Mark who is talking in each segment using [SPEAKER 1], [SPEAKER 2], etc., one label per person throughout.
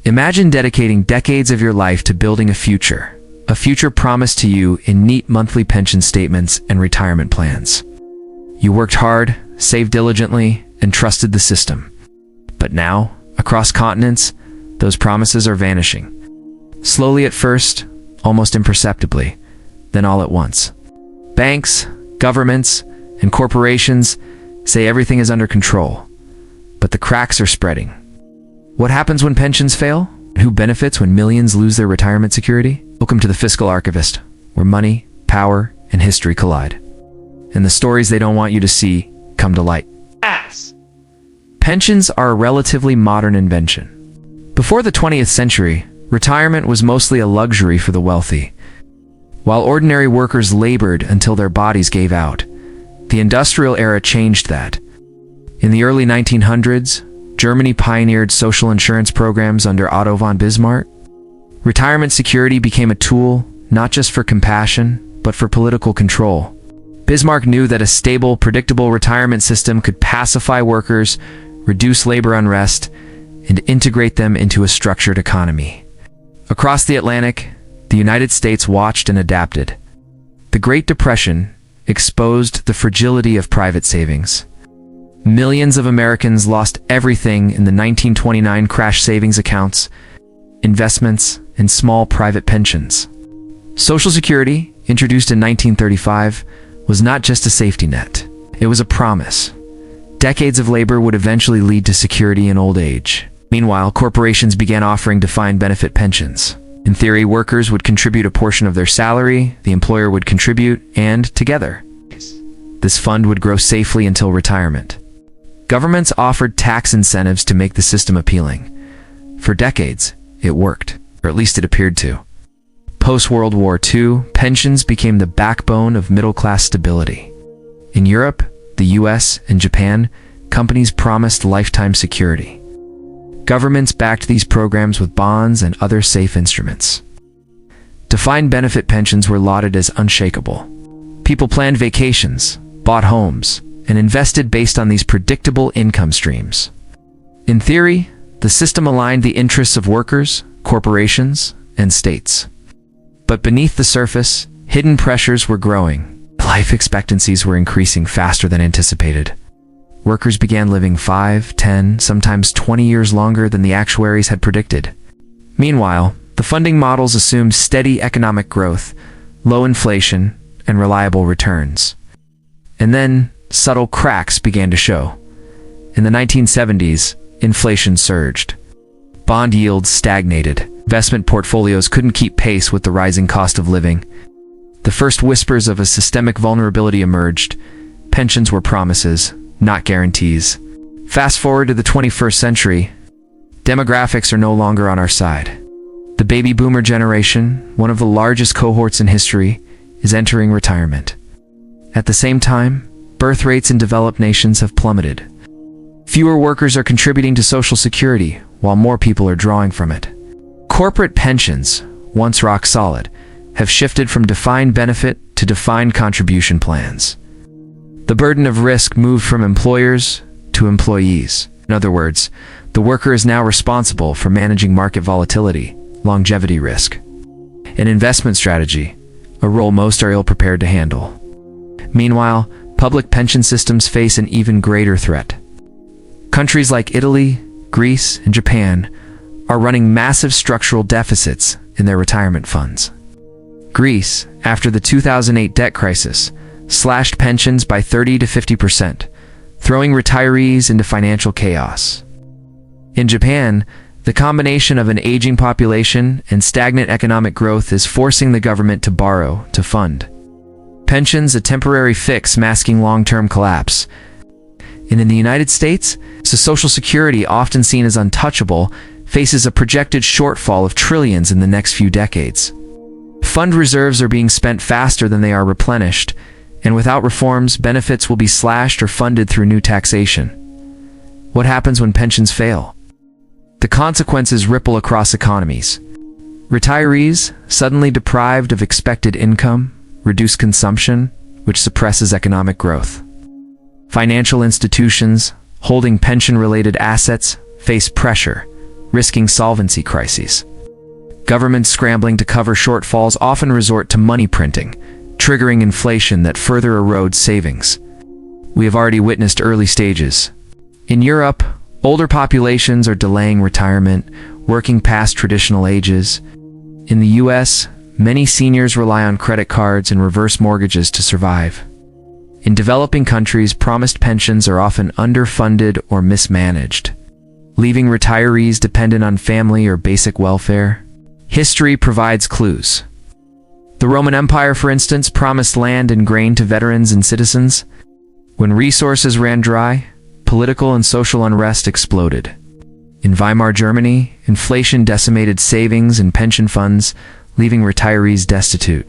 [SPEAKER 1] Imagine dedicating decades of your life to building a future promised to you in neat monthly pension statements and retirement plans. You worked hard, saved diligently, and trusted the system. But now, across continents, those promises are vanishing. Slowly at first, almost imperceptibly, then all at once. Banks, governments, and corporations say everything is under control, but the cracks are spreading. What happens when pensions fail? Who benefits when millions lose their retirement security? Welcome to the Fiscal Archivist, where money, power, and history collide. And the stories they don't want you to see come to light. Pensions are a relatively modern invention. Before the 20th century, retirement was mostly a luxury for the wealthy. While ordinary workers labored until their bodies gave out, the industrial era changed that. In the early 1900s, Germany pioneered social insurance programs under Otto von Bismarck. Retirement security became a tool not just for compassion, but for political control. Bismarck knew that a stable, predictable retirement system could pacify workers, reduce labor unrest, and integrate them into a structured economy. Across the Atlantic, the United States watched and adapted. The Great Depression exposed the fragility of private savings. Millions of Americans lost everything in the 1929 crash: savings accounts, investments, and small private pensions. Social Security, introduced in 1935, was not just a safety net. It was a promise. Decades of labor would eventually lead to security in old age. Meanwhile, corporations began offering defined benefit pensions. In theory, workers would contribute a portion of their salary, the employer would contribute, and together, this fund would grow safely until retirement. Governments offered tax incentives to make the system appealing. For decades, it worked, or at least it appeared to. Post-World War II, pensions became the backbone of middle-class stability. In Europe, the US, and Japan, companies promised lifetime security. Governments backed these programs with bonds and other safe instruments. Defined benefit pensions were lauded as unshakable. People planned vacations, bought homes, and invested based on these predictable income streams. In theory, the system aligned the interests of workers, corporations, and states. But beneath the surface, hidden pressures were growing. Life expectancies were increasing faster than anticipated. Workers began living 5, 10, sometimes 20 years longer than the actuaries had predicted. Meanwhile, the funding models assumed steady economic growth, low inflation, and reliable returns. And then, subtle cracks began to show. In the 1970s, inflation surged. Bond yields stagnated. Investment portfolios couldn't keep pace with the rising cost of living. The first whispers of a systemic vulnerability emerged. Pensions were promises, not guarantees. Fast forward to the 21st century, demographics are no longer on our side. The baby boomer generation, one of the largest cohorts in history, is entering retirement. At the same time, birth rates in developed nations have plummeted. Fewer workers are contributing to Social Security, while more people are drawing from it. Corporate pensions, once rock solid, have shifted from defined benefit to defined contribution plans. The burden of risk moved from employers to employees. In other words, the worker is now responsible for managing market volatility, longevity risk, and investment strategy, a role most are ill-prepared to handle. Meanwhile, public pension systems face an even greater threat. Countries like Italy, Greece, and Japan are running massive structural deficits in their retirement funds. Greece, after the 2008 debt crisis, slashed pensions by 30 to 50%, throwing retirees into financial chaos. In Japan, the combination of an aging population and stagnant economic growth is forcing the government to borrow to fund pensions, a temporary fix masking long-term collapse. And in the United States, Social Security, often seen as untouchable, faces a projected shortfall of trillions in the next few decades. Fund reserves are being spent faster than they are replenished, and without reforms, benefits will be slashed or funded through new taxation. What happens when pensions fail? The consequences ripple across economies. Retirees, suddenly deprived of expected income, reduce consumption, which suppresses economic growth. Financial institutions, holding pension-related assets, face pressure, risking solvency crises. Governments scrambling to cover shortfalls often resort to money printing, triggering inflation that further erodes savings. We have already witnessed early stages. In Europe, older populations are delaying retirement, working past traditional ages. In the US, many seniors rely on credit cards and reverse mortgages to survive. In developing countries, promised pensions are often underfunded or mismanaged, leaving retirees dependent on family or basic welfare. History provides clues. The Roman Empire, for instance, promised land and grain to veterans and citizens. When resources ran dry, political and social unrest exploded. In Weimar Germany, inflation decimated savings and pension funds, leaving retirees destitute.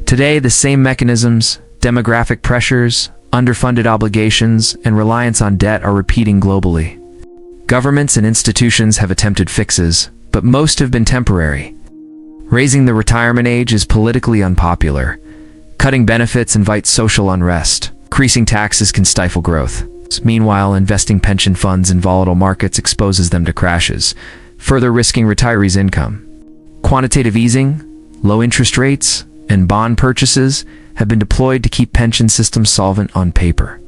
[SPEAKER 1] Today, the same mechanisms, demographic pressures, underfunded obligations, and reliance on debt are repeating globally. Governments and institutions have attempted fixes, but most have been temporary. Raising the retirement age is politically unpopular. Cutting benefits invites social unrest. Increasing taxes can stifle growth. Meanwhile, investing pension funds in volatile markets exposes them to crashes, further risking retirees' income. Quantitative easing, low interest rates, and bond purchases have been deployed to keep pension systems solvent on paper.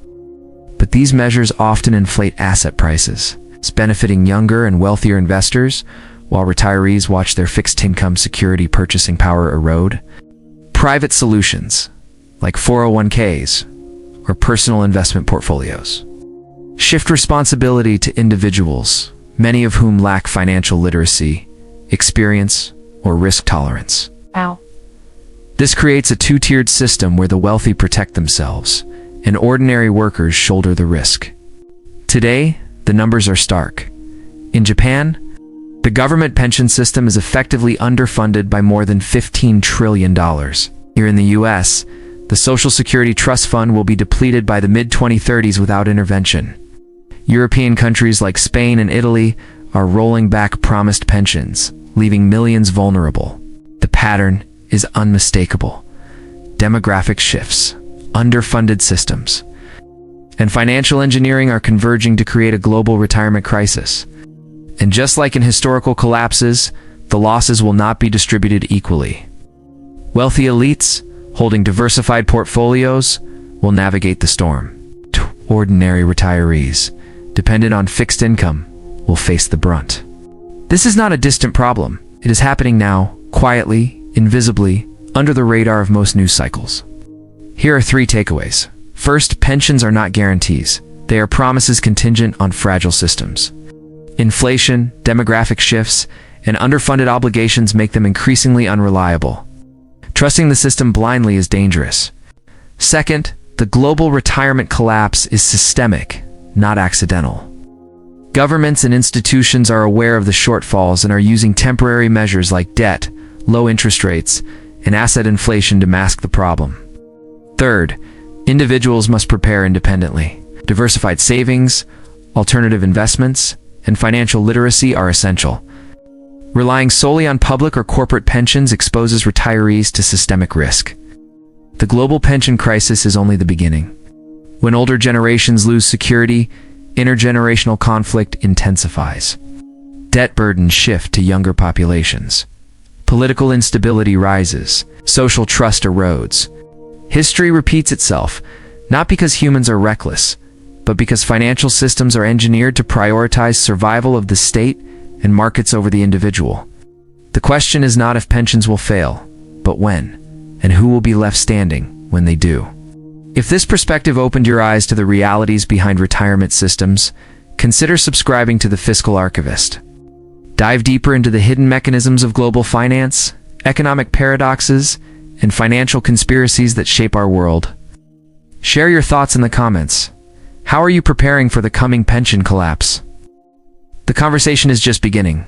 [SPEAKER 1] But these measures often inflate asset prices, benefiting younger and wealthier investors, while retirees watch their fixed income security purchasing power erode. Private solutions, like 401ks or personal investment portfolios, shift responsibility to individuals, many of whom lack financial literacy, experience, or risk tolerance.
[SPEAKER 2] Ow.
[SPEAKER 1] This creates a two-tiered system where the wealthy protect themselves and ordinary workers shoulder the risk. Today, the numbers are stark. In Japan, the government pension system is effectively underfunded by more than $15 trillion. Here in the US, the Social Security Trust Fund will be depleted by the mid-2030s without intervention. European countries like Spain and Italy are rolling back promised pensions, leaving millions vulnerable. The pattern is unmistakable. Demographic shifts, underfunded systems, and financial engineering are converging to create a global retirement crisis. And just like in historical collapses, the losses will not be distributed equally. Wealthy elites, holding diversified portfolios, will navigate the storm. Ordinary retirees, dependent on fixed income, will face the brunt. This is not a distant problem. It is happening now, quietly, invisibly, under the radar of most news cycles. Here are 3 takeaways. First, pensions are not guarantees. They are promises contingent on fragile systems. Inflation, demographic shifts, and underfunded obligations make them increasingly unreliable. Trusting the system blindly is dangerous. Second, the global retirement collapse is systemic, not accidental. Governments and institutions are aware of the shortfalls and are using temporary measures like debt, low interest rates, and asset inflation to mask the problem. Third, individuals must prepare independently. Diversified savings, alternative investments, and financial literacy are essential. Relying solely on public or corporate pensions exposes retirees to systemic risk. The global pension crisis is only the beginning. When older generations lose security, intergenerational conflict intensifies. Debt burdens shift to younger populations. Political instability rises. Social trust erodes. History repeats itself, not because humans are reckless, but because financial systems are engineered to prioritize survival of the state and markets over the individual. The question is not if pensions will fail, but when, and who will be left standing when they do. If this perspective opened your eyes to the realities behind retirement systems, consider subscribing to the Fiscal Archivist. Dive deeper into the hidden mechanisms of global finance, economic paradoxes, and financial conspiracies that shape our world. Share your thoughts in the comments. How are you preparing for the coming pension collapse? The conversation is just beginning.